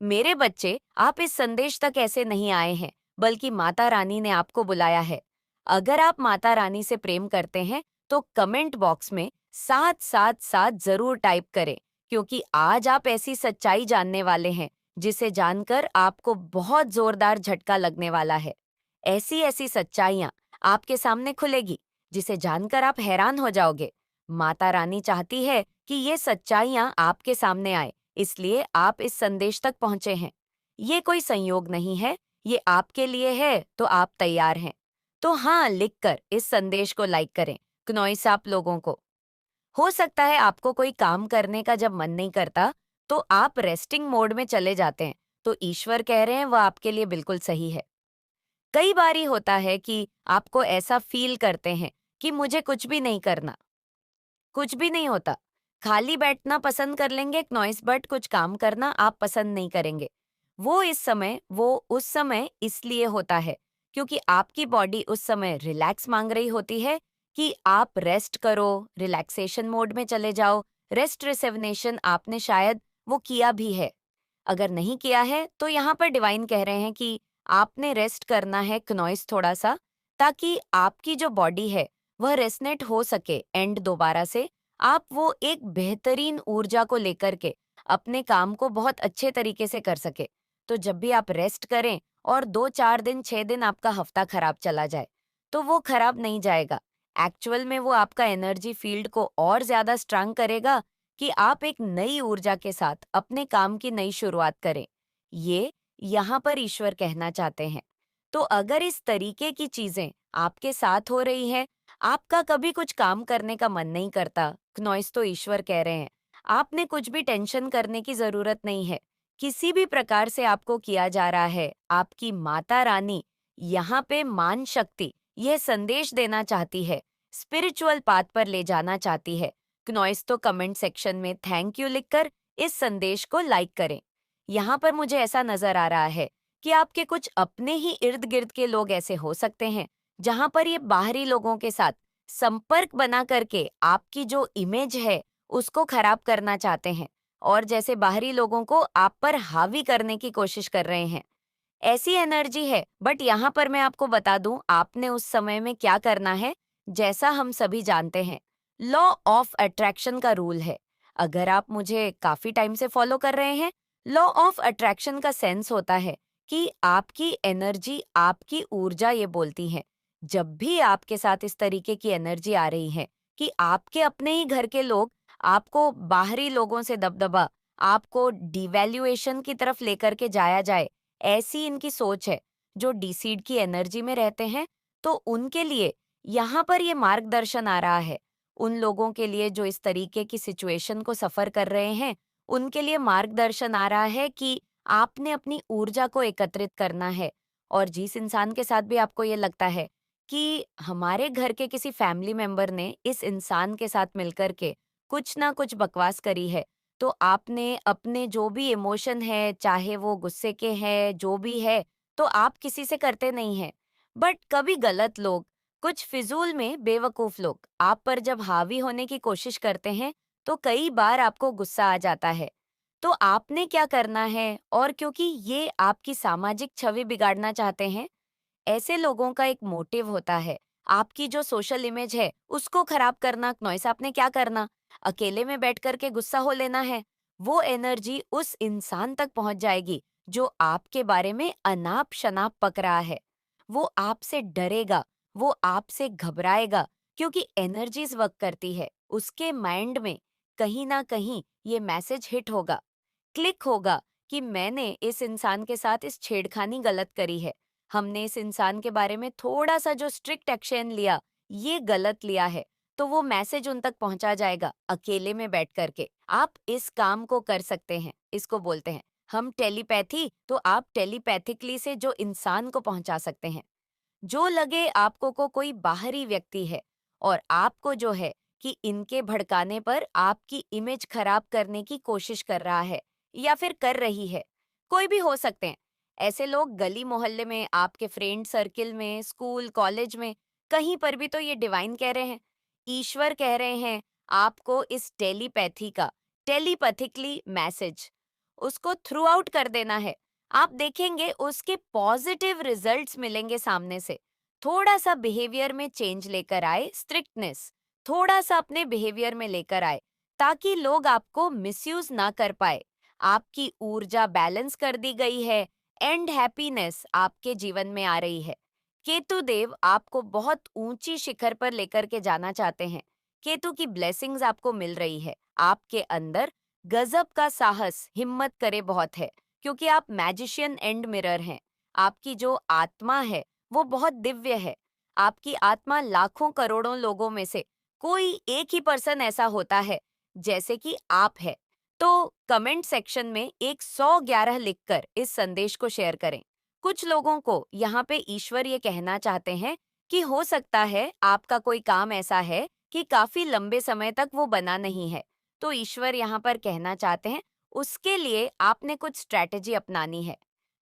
मेरे बच्चे, आप इस संदेश तक ऐसे नहीं आए हैं, बल्कि माता रानी ने आपको बुलाया है। अगर आप माता रानी से प्रेम करते हैं, तो कमेंट बॉक्स में 777 जरूर टाइप करें, क्योंकि आज आप ऐसी सच्चाई जानने वाले हैं, जिसे जानकर आपको बहुत जोरदार झटका लगने वाला है। ऐसी ऐसी सच्चाइयां आपके सामने खुलेगी, जिसे जानकर आप हैरान हो जाओगे। माता रानी चाहती है कि ये सच्चाइयां आपके सामने आए, इसलिए आप इस संदेश तक पहुंचे हैं। ये कोई संयोग नहीं है, ये आपके लिए है, तो आप तैयार हैं। तो हाँ, लिखकर इस संदेश को लाइक करें। क्नॉइस आप लोगों को। हो सकता है आपको कोई काम करने का जब मन नहीं करता, तो आप रेस्टिंग मोड में चले जाते हैं, तो ईश्वर कह रहे हैं वह आपके लिए बिल्कुल सही है। कई बारी होता है कि आपको ऐसा फील करते हैं कि मुझे कुछ भी नहीं करना, कुछ भी नहीं होता। खाली बैठना पसंद कर लेंगे नॉइस, बट कुछ काम करना आप पसंद नहीं करेंगे। वो उस समय इसलिए होता है क्योंकि आपकी बॉडी उस समय रिलैक्स मांग रही होती है कि आप रेस्ट करो, रिलैक्सेशन मोड में चले जाओ। रेस्ट रिसेवनेशन आपने शायद वो किया भी है। अगर नहीं किया है तो यहाँ पर डिवाइन कह रहे हैं कि आपने रेस्ट करना है क्नॉइस थोड़ा सा, ताकि आपकी जो बॉडी है वह रेसनेट हो सके एंड दोबारा से आप वो एक बेहतरीन ऊर्जा को लेकर के अपने काम को बहुत अच्छे तरीके से कर सके। तो जब भी आप रेस्ट करें और 2-4 दिन 6 दिन आपका हफ्ता खराब चला जाए, तो वो खराब नहीं जाएगा। एक्चुअल में वो आपका एनर्जी फील्ड को और ज्यादा स्ट्रांग करेगा कि आप एक नई ऊर्जा के साथ अपने काम की नई शुरुआत करें। ये यहाँ पर ईश्वर कहना चाहते हैं। तो अगर इस तरीके की चीजें आपके साथ हो रही है, आपका कभी कुछ काम करने का मन नहीं करता, नॉइस तो ईश्वर कह रहे हैं, आपने कुछ भी टेंशन करने की जरूरत नहीं है। किसी भी प्रकार से आपको किया जा रहा है, आपकी माता रानी यहाँ पे मान शक्ति यह संदेश देना चाहती है, स्पिरिचुअल पाथ पर ले जाना चाहती है। नॉइस तो कमेंट सेक्शन में थैंक यू लिखकर इस संदेश को लाइक करें। यहाँ पर मुझे ऐसा नजर आ रहा है कि आपके कुछ अपने ही इर्द गिर्द के लोग ऐसे हो सकते हैं, जहां पर ये बाहरी लोगों के साथ संपर्क बना करके आपकी जो इमेज है उसको खराब करना चाहते हैं, और जैसे बाहरी लोगों को आप पर हावी करने की कोशिश कर रहे हैं। ऐसी एनर्जी है, बट यहाँ पर मैं आपको बता दूं आपने उस समय में क्या करना है। जैसा हम सभी जानते हैं, लॉ ऑफ अट्रैक्शन का रूल है। अगर आप मुझे काफी टाइम से फॉलो कर रहे हैं, लॉ ऑफ अट्रैक्शन का सेंस होता है कि आपकी एनर्जी, आपकी ऊर्जा ये बोलती है। जब भी आपके साथ इस तरीके की एनर्जी आ रही है कि आपके अपने ही घर के लोग आपको बाहरी लोगों से दबदबा, आपको डिवैल्यूएशन की तरफ लेकर के जाया जाए, ऐसी इनकी सोच है, जो डीसीड की एनर्जी में रहते हैं, तो उनके लिए यहाँ पर ये मार्गदर्शन आ रहा है। उन लोगों के लिए जो इस तरीके की सिचुएशन को सफर कर रहे हैं, उनके लिए मार्गदर्शन आ रहा है कि आपने अपनी ऊर्जा को एकत्रित करना है। और जिस इंसान के साथ भी आपको ये लगता है कि हमारे घर के किसी फैमिली मेंबर ने इस इंसान के साथ मिलकर के कुछ ना कुछ बकवास करी है, तो आपने अपने जो भी इमोशन है, चाहे वो गुस्से के हैं, जो भी है, तो आप किसी से करते नहीं हैं। बट कभी गलत लोग, कुछ फिजूल में बेवकूफ लोग आप पर जब हावी होने की कोशिश करते हैं, तो कई बार आपको गुस्सा आ जाता है। तो आपने क्या करना है, और क्योंकि ये आपकी सामाजिक छवि बिगाड़ना चाहते हैं, ऐसे लोगों का एक मोटिव होता है आपकी जो सोशल इमेज है उसको खराब करना। नॉइस आपने क्या करना, अकेले में बैठ कर के गुस्सा हो लेना है। वो एनर्जी उस इंसान तक पहुंच जाएगी जो आपके बारे में अनाप शनाप पक रहा है। वो आपसे डरेगा, वो आपसे घबराएगा, क्योंकि एनर्जीज वर्क करती है। उसके माइंड में कहीं ना कहीं ये मैसेज हिट होगा, क्लिक होगा कि मैंने इस इंसान के साथ इस छेड़खानी गलत करी है। हमने इस इंसान के बारे में थोड़ा सा जो स्ट्रिक्ट एक्शन लिया, ये गलत लिया है। तो वो मैसेज उन तक पहुंचा जाएगा अकेले में बैठ करके। आप इस काम को कर सकते हैं, इसको बोलते हैं हम टेलीपैथी। तो आप टेलीपैथिकली से जो इंसान को पहुंचा सकते हैं, जो लगे आपको को कोई बाहरी व्यक्ति है और आपको जो है कि इनके भड़काने पर आपकी इमेज खराब करने की कोशिश कर रहा है या फिर कर रही है। कोई भी हो सकते हैं ऐसे लोग, गली मोहल्ले में, आपके फ्रेंड सर्किल में, स्कूल कॉलेज में, कहीं पर भी। तो ये डिवाइन कह रहे हैं, ईश्वर कह रहे हैं आपको इस टेलीपैथी का, टेलीपैथिकली मैसेज उसको थ्रू आउट कर देना है। आप देखेंगे उसके पॉजिटिव रिजल्ट्स मिलेंगे सामने से। थोड़ा सा बिहेवियर में चेंज लेकर आए, स्ट्रिक्टनेस थोड़ा सा अपने बिहेवियर में लेकर आए, ताकि लोग आपको मिसयूज ना कर पाए। आपकी ऊर्जा बैलेंस कर दी गई है, एंड हैप्पीनेस आपके जीवन में आ रही है। केतु देव आपको बहुत ऊंची शिखर पर लेकर के जाना चाहते हैं। केतु की ब्लेसिंग्स आपको मिल रही है। आपके अंदर गजब का साहस, हिम्मत करे बहुत है, क्योंकि आप मैजिशियन एंड मिरर हैं। आपकी जो आत्मा है वो बहुत दिव्य है। आपकी आत्मा लाखों करोड़ों लोगों में से कोई एक ही पर्सन ऐसा होता है जैसे कि आप है। तो कमेंट सेक्शन में एक 111 लिखकर इस संदेश को शेयर करें। कुछ लोगों को यहाँ पे ईश्वर ये कहना चाहते हैं कि हो सकता है आपका कोई काम ऐसा है कि काफी लंबे समय तक वो बना नहीं है। तो ईश्वर यहाँ पर कहना चाहते हैं उसके लिए आपने कुछ स्ट्रैटेजी अपनानी है।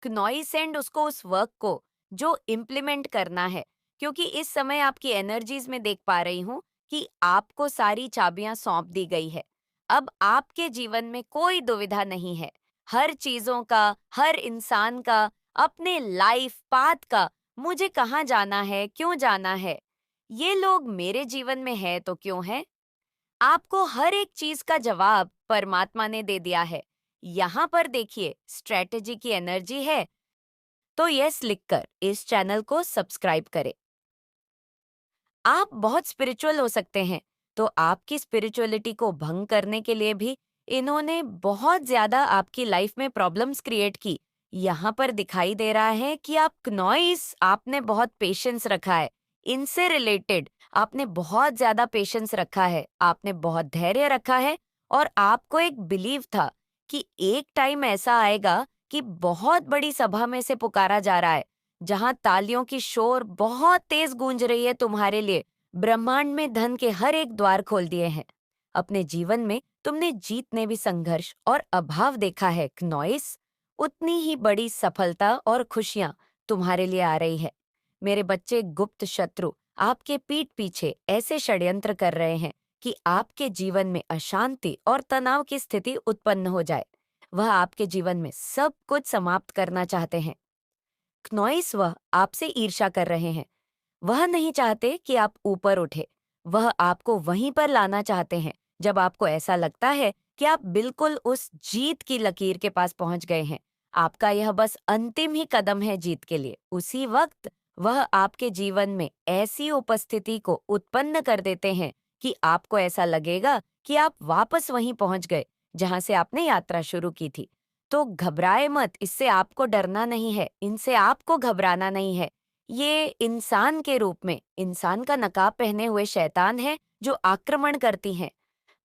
नॉइस एंड उसको उस वर्क को जो इम्प्लीमेंट करना है, क्योंकि इस समय आपकी एनर्जीज में देख पा रही हूँ कि आपको सारी चाबियां सौंप दी गई है। अब आपके जीवन में कोई दुविधा नहीं है। हर चीजों का, हर इंसान का, अपने लाइफ पाथ का, मुझे कहाँ जाना है, क्यों जाना है, ये लोग मेरे जीवन में है तो क्यों है। आपको हर एक चीज का जवाब परमात्मा ने दे दिया है। यहाँ पर देखिए स्ट्रेटेजी की एनर्जी है। तो यस लिखकर इस चैनल को सब्सक्राइब करें। आप बहुत स्पिरिचुअल हो सकते हैं, तो आपकी स्पिरिचुअलिटी को भंग करने के लिए भी इन्होंने बहुत ज्यादा आपकी लाइफ में प्रॉब्लम्स क्रिएट की। यहाँ पर दिखाई दे रहा है कि आप क्नॉइस, आपने बहुत पेशेंस रखा है। इनसे रिलेटेड आपने बहुत ज्यादा पेशेंस रखा है, आपने बहुत धैर्य रखा है, और आपको एक बिलीव था कि एक टाइम ऐसा आएगा कि बहुत बड़ी सभा में से पुकारा जा रहा है, जहां तालियों की शोर बहुत तेज गूंज रही है तुम्हारे लिए। ब्रह्मांड में धन के हर एक द्वार खोल दिए हैं। अपने जीवन में तुमने जीतने भी संघर्ष और अभाव देखा है क्नॉइस। उतनी ही बड़ी सफलता और खुशियां तुम्हारे लिए आ रही है। मेरे बच्चे, गुप्त शत्रु आपके पीठ पीछे ऐसे षड्यंत्र कर रहे हैं कि आपके जीवन में अशांति और तनाव की स्थिति उत्पन्न हो जाए। वह आपके जीवन में सब कुछ समाप्त करना चाहते हैं। क्नॉइस वह आपसे ईर्ष्या कर रहे हैं। वह नहीं चाहते कि आप ऊपर उठे। वह आपको वहीं पर लाना चाहते हैं जब आपको ऐसा लगता है कि आप बिल्कुल उस जीत की लकीर के पास पहुंच गए हैं। आपका यह बस अंतिम ही कदम है जीत के लिए। उसी वक्त वह आपके जीवन में ऐसी उपस्थिति को उत्पन्न कर देते हैं कि आपको ऐसा लगेगा कि आप वापस वहीं पहुंच गए जहां से आपने यात्रा शुरू की थी। तो घबराए मत, इससे आपको डरना नहीं है, इनसे आपको घबराना नहीं है। ये इंसान के रूप में, इंसान का नकाब पहने हुए शैतान है जो आक्रमण करती हैं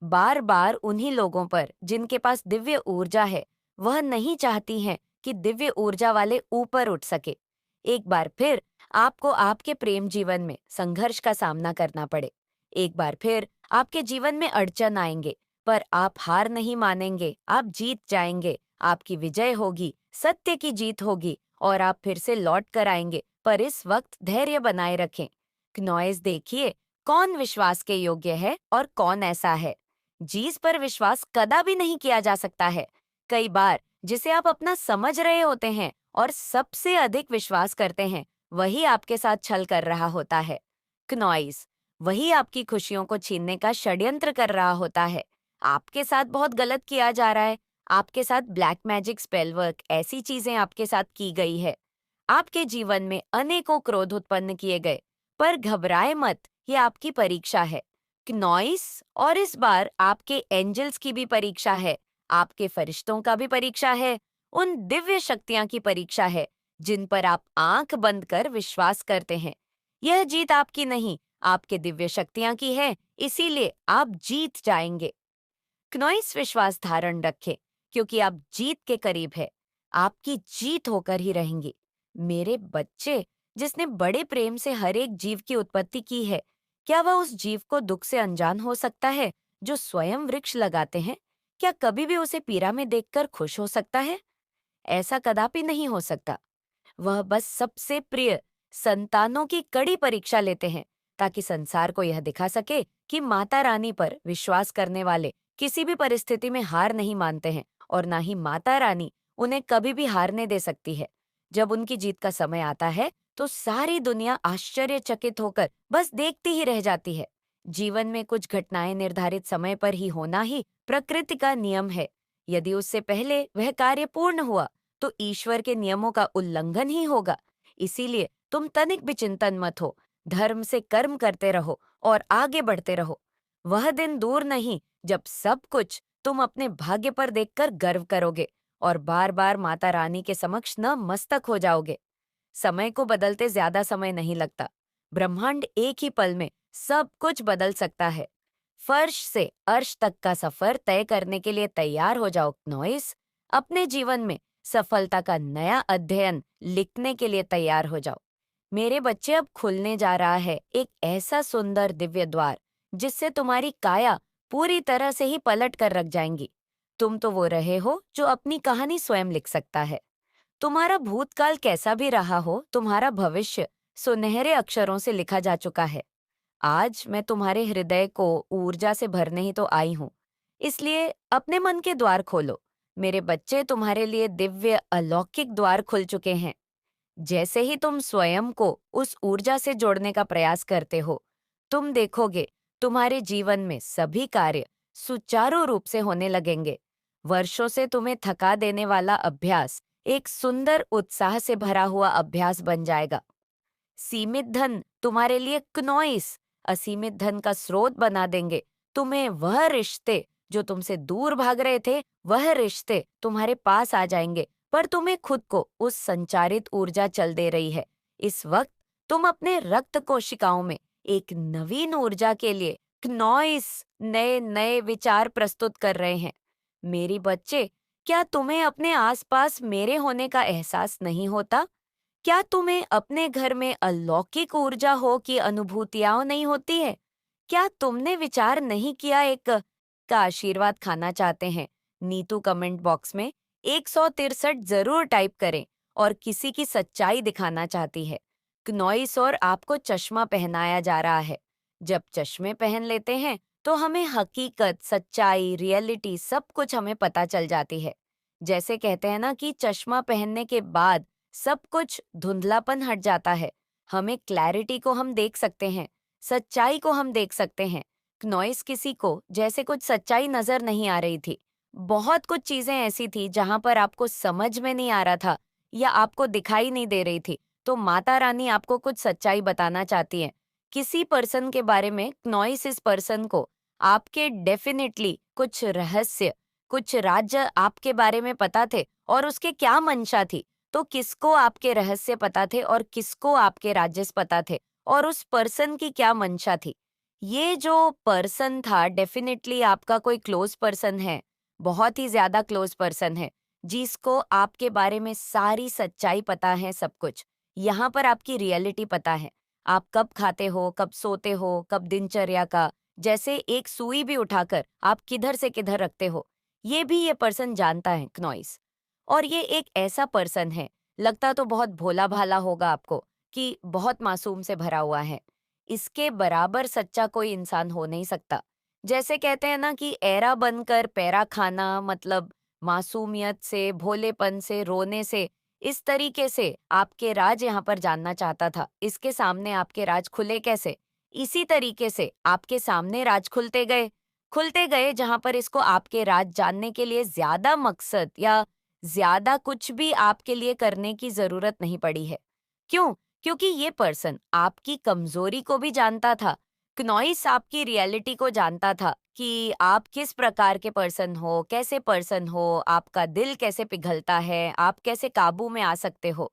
बार बार उन्हीं लोगों पर जिनके पास दिव्य ऊर्जा है। वह नहीं चाहती हैं कि दिव्य ऊर्जा वाले ऊपर उठ सके। एक बार फिर आपको आपके प्रेम जीवन में संघर्ष का सामना करना पड़े। एक बार फिर आपके जीवन में अड़चन आएंगे, पर आप हार नहीं मानेंगे, आप जीत जाएंगे। आपकी विजय होगी, सत्य की जीत होगी, और आप फिर से लौट कर आएंगे। पर इस वक्त धैर्य बनाए रखें। क्नॉइस देखिए कौन विश्वास के योग्य है और कौन ऐसा है जिस पर विश्वास कदा भी नहीं किया जा सकता है। कई बार जिसे आप अपना समझ रहे होते हैं और सबसे अधिक विश्वास करते हैं, वही आपके साथ छल कर रहा होता है। क्नॉइस वही आपकी खुशियों को छीनने का षड्यंत्र कर रहा होता है। आपके साथ बहुत गलत किया जा रहा है। आपके साथ ब्लैक मैजिक, स्पेल वर्क, ऐसी चीजें आपके साथ की गई है। आपके जीवन में अनेकों क्रोध उत्पन्न किए गए, पर घबराए मत, ये आपकी परीक्षा है क्नॉइस। और इस बार आपके एंजल्स की भी परीक्षा है, आपके फरिश्तों का भी परीक्षा है, उन दिव्य शक्तियां की परीक्षा है जिन पर आप आंख बंद कर विश्वास करते हैं। यह जीत आपकी नहीं, आपके दिव्य शक्तियां की है, इसीलिए आप जीत जाएंगे। क्नॉइस विश्वास धारण रखें, क्योंकि आप जीत के करीब है। आपकी जीत होकर ही रहेंगी। मेरे बच्चे, जिसने बड़े प्रेम से हर एक जीव की उत्पत्ति की है, क्या वह उस जीव को दुख से अनजान हो सकता है जो स्वयं वृक्ष लगाते हैं? क्या कभी भी उसे पीड़ा में देखकर खुश हो सकता है? ऐसा कदापि नहीं हो सकता। वह बस सबसे प्रिय संतानों की कड़ी परीक्षा लेते हैं, ताकि संसार को यह दिखा सके कि माता रानी पर विश्वास करने वाले किसी भी परिस्थिति में हार नहीं मानते हैं और ना ही माता रानी उन्हें कभी भी हारने दे सकती है। जब उनकी जीत का समय आता है तो सारी दुनिया आश्चर्यचकित होकर बस देखती ही रह जाती है। जीवन में कुछ घटनाएं निर्धारित समय पर ही होना ही प्रकृति का नियम है। यदि उससे पहले वह कार्य पूर्ण हुआ तो ईश्वर के नियमों का उल्लंघन ही होगा। इसीलिए तुम तनिक भी चिंतन मत हो, धर्म से कर्म करते रहो और आगे बढ़ते रहो। वह दिन दूर नहीं जब सब कुछ तुम अपने भाग्य पर देखकर गर्व करोगे और बार बार माता रानी के समक्ष नतमस्तक हो जाओगे। समय को बदलते ज्यादा समय नहीं लगता। ब्रह्मांड एक ही पल में सब कुछ बदल सकता है। फर्श से अर्श तक का सफर तय करने के लिए तैयार हो जाओ नॉइस। अपने जीवन में सफलता का नया अध्ययन लिखने के लिए तैयार हो जाओ। मेरे बच्चे, अब खुलने जा रहा है एक ऐसा सुंदर दिव्य द्वार जिससे तुम्हारी काया पूरी तरह से ही पलट कर रख जाएंगी। तुम तो वो रहे हो जो अपनी कहानी स्वयं लिख सकता है। तुम्हारा भूतकाल कैसा भी रहा हो, तुम्हारा भविष्य सुनहरे अक्षरों से लिखा जा चुका है। आज मैं तुम्हारे हृदय को ऊर्जा से भरने ही तो आई हूँ। इसलिए अपने मन के द्वार खोलो। मेरे बच्चे, तुम्हारे लिए दिव्य अलौकिक द्वार खुल चुके हैं। जैसे ही तुम स्वयं को उस ऊर्जा से जोड़ने का प्रयास करते हो, तुम देखोगे तुम्हारे जीवन में सभी कार्य सुचारू रूप से होने लगेंगे। वर्षों से तुम्हें थका देने वाला अभ्यास एक सुंदर उत्साह से भरा हुआ अभ्यास बन जाएगा। सीमित धन तुम्हारे लिए क्नॉइस असीमित धन का स्रोत बना देंगे। तुम्हें वह रिश्ते जो तुमसे दूर भाग रहे थे, वह रिश्ते तुम्हारे पास आ जाएंगे, पर तुम्हें खुद को उस संचारित ऊर्जा चल दे रही है। इस वक्त तुम अपने रक्त कोशिकाओं में एक नवीन ऊर्जा के लिए क्नॉइस नए नए विचार प्रस्तुत कर रहे हैं। मेरी बच्चे, क्या तुम्हें अपने आसपास मेरे होने का एहसास नहीं होता? क्या तुम्हें अपने घर में अलौकिक ऊर्जा हो की अनुभूतियां नहीं होती है? क्या तुमने विचार नहीं किया एक का आशीर्वाद खाना चाहते हैं? नीतू कमेंट बॉक्स में 163 जरूर टाइप करें और किसी की सच्चाई दिखाना चाहती है। क्नॉइस और आपको चश्मा पहनाया जा रहा है। जब चश्मे पहन लेते हैं तो हमें हकीकत, सच्चाई, रियलिटी सब कुछ हमें पता चल जाती है। जैसे कहते हैं ना कि चश्मा पहनने के बाद सब कुछ धुंधलापन हट जाता है। हमें क्लैरिटी को हम देख सकते हैं, सच्चाई को हम देख सकते हैं। नॉइस किसी को जैसे कुछ सच्चाई नजर नहीं आ रही थी। बहुत कुछ चीजें ऐसी थी जहां पर आपको समझ में नहीं आ रहा था या आपको दिखाई नहीं दे रही थी। तो माता रानी आपको कुछ सच्चाई बताना चाहती है। किसी पर्सन के बारे में नॉइस इस पर्सन को आपके डेफिनेटली कुछ रहस्य, कुछ राज्य आपके बारे में पता थे और उसके क्या मंशा थी। तो किसको आपके रहस्य पता थे और किसको आपके राज्यस पता थे और उस पर्सन की क्या मंशा थी। ये जो पर्सन था डेफिनेटली आपका कोई क्लोज पर्सन है, बहुत ही ज्यादा क्लोज पर्सन है, जिसको आपके बारे में सारी सच्चाई पता है, सब कुछ। यहाँ पर आपकी रियलिटी पता है। आप कब खाते हो, कब सोते हो, कब दिनचर्या का, जैसे एक सुई भी उठाकर आप किधर से किधर रखते हो, ये भी ये पर्सन जानता है, क्नॉइस। और ये एक ऐसा पर्सन है, लगता तो बहुत भोला भाला होगा आपको कि बहुत मासूम से भरा हुआ है। इसके बराबर सच्चा कोई इंसान हो नहीं सकता। जैसे कहते हैं ना कि एरा बनकर पैरा खाना, मतलब मासूमियत से, भोलेपन से, रोने से, इस तरीके से आपके राज यहाँ पर जानना चाहता था। इसके सामने आपके राज खुले कैसे? इसी तरीके से आपके सामने राज खुलते गए जहां पर इसको आपके राज जानने के लिए ज्यादा मकसद या ज्यादा कुछ भी आपके लिए करने की जरूरत नहीं पड़ी है। क्यों? क्योंकि ये पर्सन आपकी कमजोरी को भी जानता था। क्नॉइस आपकी रियलिटी को जानता था कि आप किस प्रकार के पर्सन हो, कैसे पर्सन हो, आपका दिल कैसे पिघलता है, आप कैसे काबू में आ सकते हो।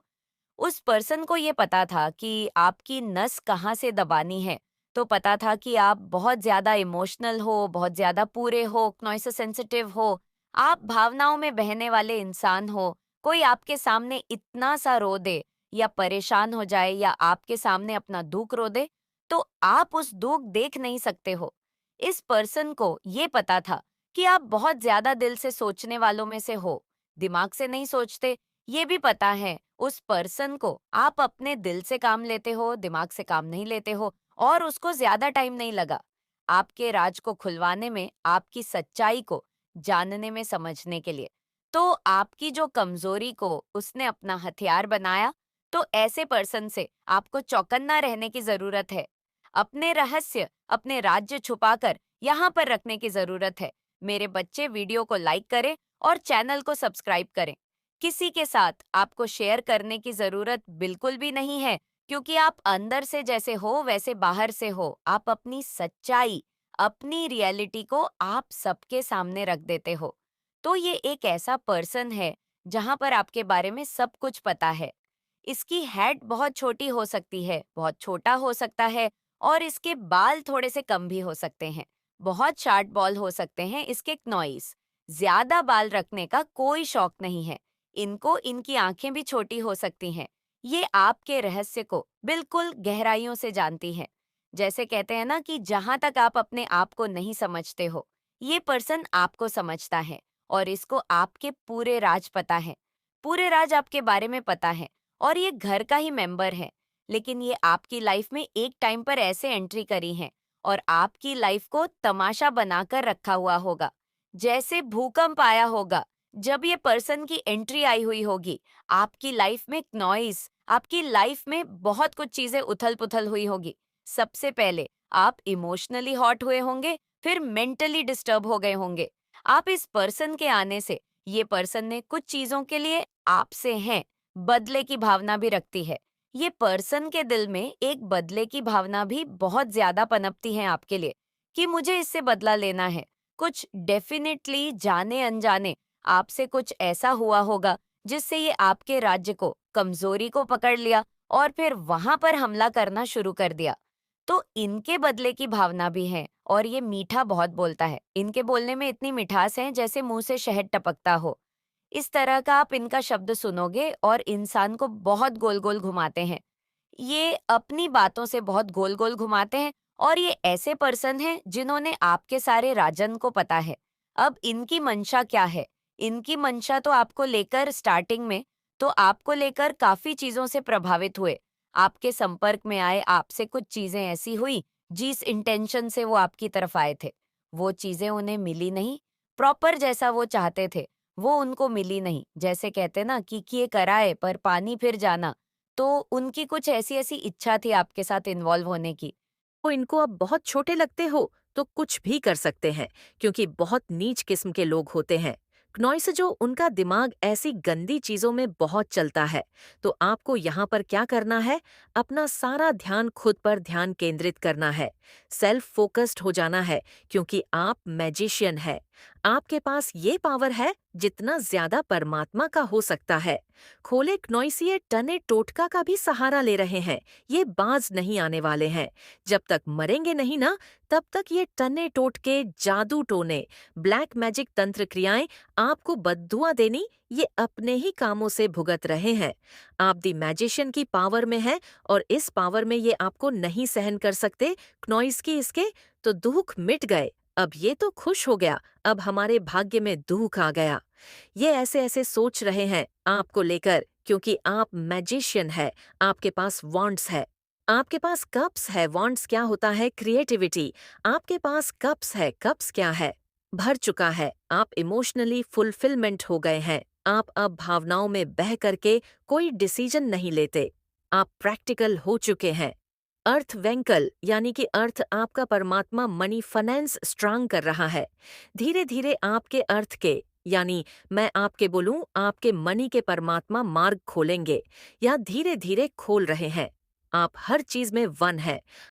उस पर्सन को ये पता था कि आपकी नस कहाँ से दबानी है। तो पता था कि आप बहुत ज्यादा इमोशनल हो, बहुत ज्यादा पूरे हो, नॉइस सेंसिटिव हो, आप भावनाओं में बहने वाले इंसान हो। कोई आपके सामने इतना सा रो दे या परेशान हो जाए या आपके सामने अपना दुख रो दे, तो आप उस दुख देख नहीं सकते हो। इस पर्सन को ये पता था कि आप बहुत ज्यादा दिल से सोचने वालों में से हो, दिमाग से नहीं सोचते। ये भी पता है उस पर्सन को आप अपने दिल से काम लेते हो, दिमाग से काम नहीं लेते हो और उसको ज्यादा टाइम नहीं लगा आपके राज को खुलवाने में, आपकी सच्चाई को जानने में, समझने के लिए। तो आपकी जो कमजोरी को उसने अपना हथियार बनाया, तो ऐसे पर्सन से आपको चौकन्ना रहने की जरूरत है। अपने रहस्य, अपने राज्य छुपाकर यहाँ पर रखने की जरूरत है। मेरे बच्चे, वीडियो को लाइक करें और चैनल को सब्सक्राइब करें। किसी के साथ आपको शेयर करने की जरूरत बिल्कुल भी नहीं है, क्योंकि आप अंदर से जैसे हो वैसे बाहर से हो। आप अपनी सच्चाई, अपनी रियलिटी को आप सबके सामने रख देते हो। तो ये एक ऐसा पर्सन है जहां पर आपके बारे में सब कुछ पता है। इसकी हेड बहुत छोटी हो सकती है, बहुत छोटा हो सकता है, और इसके बाल थोड़े से कम भी हो सकते हैं। बहुत शार्ट बॉल हो सकते हैं इसके नॉइस। ज्यादा बाल रखने का कोई शौक नहीं है इनको। इनकी आंखें भी छोटी हो सकती हैं। ये आपके रहस्य को बिल्कुल गहराइयों से जानती है। जैसे कहते हैं ना कि जहां तक आप अपने आप को नहीं समझते हो, ये पर्सन आपको समझता है, और इसको आपके पूरे राज पता है। पूरे राज आपके बारे में पता है, और ये घर का ही मेंबर है। लेकिन ये आपकी लाइफ में एक टाइम पर ऐसे एंट्री करी है और आपकी लाइफ को तमाशा बनाकर रखा हुआ होगा। जैसे भूकंप आया होगा, जब ये पर्सन की एंट्री आई हुई होगी, आपकी लाइफ में नॉइस, आपकी लाइफ में बहुत कुछ चीजें उथल-पुथल हुई होगी। सबसे पहले आप इमोशनली हॉट हुए होंगे, फिर मेंटली डिस्टर्ब हो गए होंगे। आप इस पर्सन के आने से, ये पर्सन ने कुछ चीजों के लिए आपसे हैं, बदले की भावना भी रखती है। ये पर्सन के दिल में एक बदले की भावना भी बहुत ज्यादा पनपती है आपके लिए, कि मुझे इससे बदला लेना है। कुछ डेफिनेटली जाने अनजाने आपसे कुछ ऐसा हुआ होगा जिससे ये आपके राज्य को, कमजोरी को पकड़ लिया और फिर वहां पर हमला करना शुरू कर दिया। तो इनके बदले की भावना भी है, और ये मीठा बहुत बोलता है। इनके बोलने में इतनी मिठास है जैसे मुंह से शहद टपकता हो। इस तरह का आप इनका शब्द सुनोगे और इंसान को बहुत गोल-गोल घुमाते हैं। ये अपनी बातों से बहुत गोल-गोल घुमाते हैं, और ये ऐसे पर्सन हैं जिन्होंने आपके सारे राजन को पता है। अब इनकी मंशा क्या है? इनकी मंशा तो आपको लेकर स्टार्टिंग में तो आपको लेकर काफ़ी चीज़ों से प्रभावित हुए। आपके संपर्क में आए, आपसे कुछ चीज़ें ऐसी हुई जिस इंटेंशन से वो आपकी तरफ आए थे। वो चीज़ें उन्हें मिली नहीं, प्रॉपर जैसा वो चाहते थे, वो उनको मिली नहीं। जैसे कहते ना कि किए कराए पर पानी फिर जाना। तो उनकी कुछ ऐसी-ऐसी इच्छा थी आपके साथ इन्वॉल्व होने की। वो इनको अब बहुत छोटे लगते हो तो कुछ भी कर सकते हैं क्योंकि बहुत नीच किस्म के लोग होते हैं। क्नॉइस जो उनका दिमाग ऐसी गंदी चीजों में बहुत चलता है। तो आपको यहाँ पर क्या करना है, अपना सारा ध्यान खुद पर ध्यान केंद्रित करना है। सेल्फ फोकस्ड हो जाना है क्योंकि आप मैजिशियन है। आपके पास ये पावर है जितना ज्यादा परमात्मा का हो सकता है। खोले क्नॉइसिए टने टोटका का भी सहारा ले रहे हैं। ये बाज नहीं आने वाले हैं। जब तक मरेंगे नहीं ना, तब तक ये टन्ने टोटके, जादू टोने, ब्लैक मैजिक तंत्र क्रियाएं आपको बद्दुआ देनी, ये अपने ही कामों से भुगत रहे हैं। आप दी मैजिशियन की पावर में हैं और इस पावर में ये आपको नहीं सहन कर सकते। क्नॉइस की इसके तो दुख मिट गए। अब ये तो खुश हो गया, अब हमारे भाग्य में दुख आ गया। ये ऐसे ऐसे सोच रहे हैं आपको लेकर क्योंकि आप मैजिशियन है। आपके पास वॉन्ड्स है, आपके पास कप्स है। वॉन्ड्स क्या होता है? क्रिएटिविटी। आपके पास कप्स है। कप्स क्या है? भर चुका है। आप इमोशनली फुलफिलमेंट हो गए हैं। आप अब भावनाओं में बह करके कोई डिसीजन नहीं लेते। आप प्रैक्टिकल हो चुके हैं। अर्थ वेंकल यानी कि अर्थ आपका परमात्मा मनी फाइनेंस स्ट्रांग कर रहा है। धीरे धीरे आपके अर्थ के यानी मैं आपके बोलूं आपके मनी के परमात्मा मार्ग खोलेंगे या धीरे धीरे खोल रहे हैं। आप हर चीज में वन है।